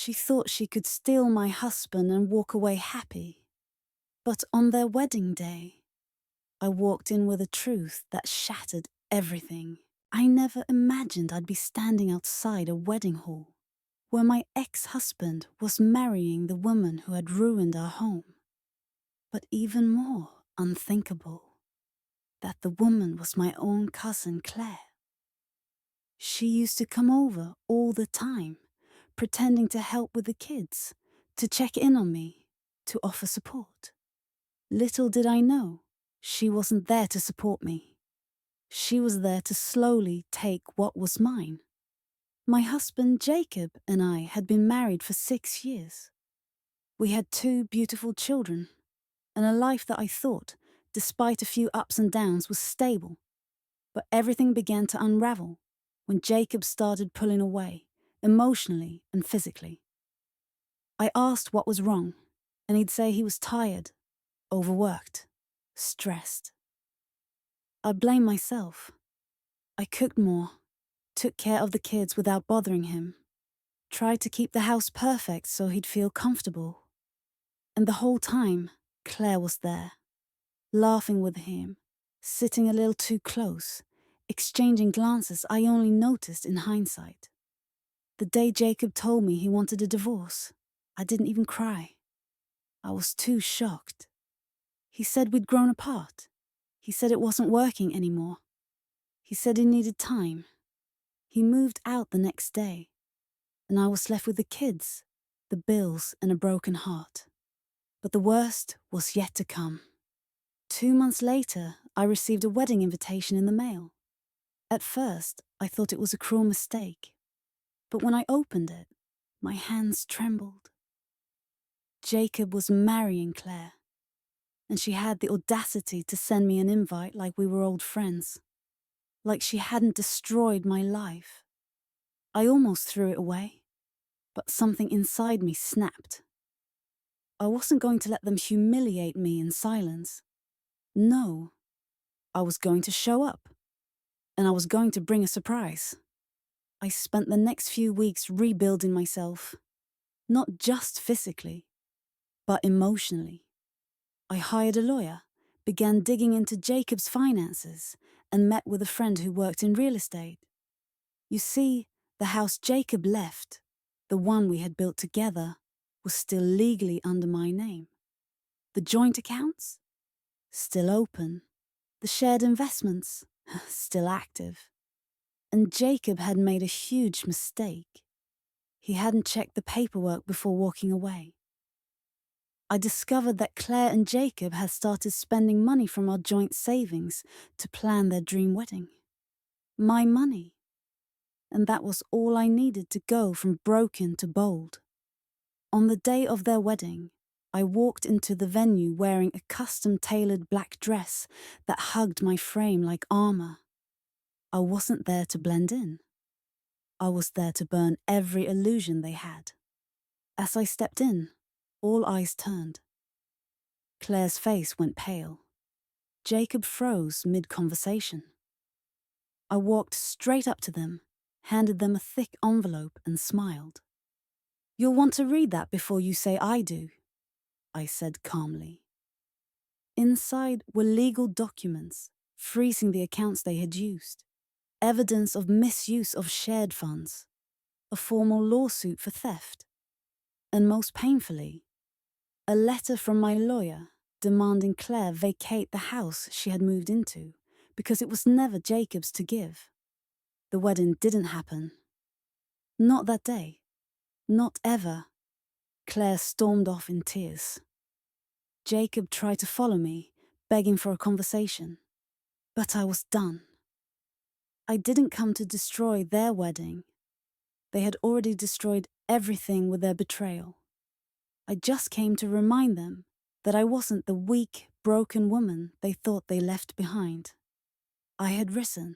She thought she could steal my husband and walk away happy. But on their wedding day, I walked in with a truth that shattered everything. I never imagined I'd be standing outside a wedding hall where my ex-husband was marrying the woman who had ruined our home. But even more unthinkable, that the woman was my own cousin Claire. She used to come over all the time, pretending to help with the kids, to check in on me, to offer support. Little did I know, she wasn't there to support me. She was there to slowly take what was mine. My husband Jacob and I had been married for 6 years. We had 2 beautiful children, and a life that I thought, despite a few ups and downs, was stable. But everything began to unravel when Jacob started pulling away, emotionally and physically. I asked what was wrong, and he'd say he was tired, overworked, stressed. I blamed myself. I cooked more, took care of the kids without bothering him, tried to keep the house perfect so he'd feel comfortable. And the whole time, Claire was there, laughing with him, sitting a little too close, exchanging glances I only noticed in hindsight. The day Jacob told me he wanted a divorce, I didn't even cry. I was too shocked. He said we'd grown apart. He said it wasn't working anymore. He said he needed time. He moved out the next day, and I was left with the kids, the bills, and a broken heart. But the worst was yet to come. 2 months later, I received a wedding invitation in the mail. At first, I thought it was a cruel mistake. But when I opened it, my hands trembled. Jacob was marrying Claire, and she had the audacity to send me an invite like we were old friends, like she hadn't destroyed my life. I almost threw it away, but something inside me snapped. I wasn't going to let them humiliate me in silence. No, I was going to show up, and I was going to bring a surprise. I spent the next few weeks rebuilding myself, not just physically, but emotionally. I hired a lawyer, began digging into Jacob's finances, and met with a friend who worked in real estate. You see, the house Jacob left, the one we had built together, was still legally under my name. The joint accounts? Still open. The shared investments? Still active. And Jacob had made a huge mistake. He hadn't checked the paperwork before walking away. I discovered that Claire and Jacob had started spending money from our joint savings to plan their dream wedding. My money. And that was all I needed to go from broken to bold. On the day of their wedding, I walked into the venue wearing a custom-tailored black dress that hugged my frame like armor. I wasn't there to blend in. I was there to burn every illusion they had. As I stepped in, all eyes turned. Claire's face went pale. Jacob froze mid-conversation. I walked straight up to them, handed them a thick envelope and smiled. "You'll want to read that before you say I do," I said calmly. Inside were legal documents, freezing the accounts they had used, evidence of misuse of shared funds, a formal lawsuit for theft, and most painfully, a letter from my lawyer demanding Claire vacate the house she had moved into because it was never Jacob's to give. The wedding didn't happen. Not that day. Not ever. Claire stormed off in tears. Jacob tried to follow me, begging for a conversation. But I was done. I didn't come to destroy their wedding. They had already destroyed everything with their betrayal. I just came to remind them that I wasn't the weak, broken woman they thought they left behind. I had risen,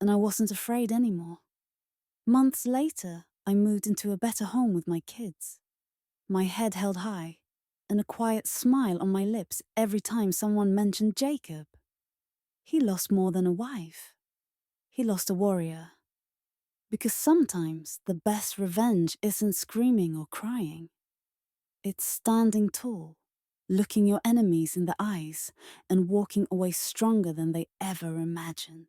and I wasn't afraid anymore. Months later, I moved into a better home with my kids. My head held high, and a quiet smile on my lips every time someone mentioned Jacob. He lost more than a wife. He lost a warrior. Because sometimes the best revenge isn't screaming or crying. It's standing tall, looking your enemies in the eyes, and walking away stronger than they ever imagined.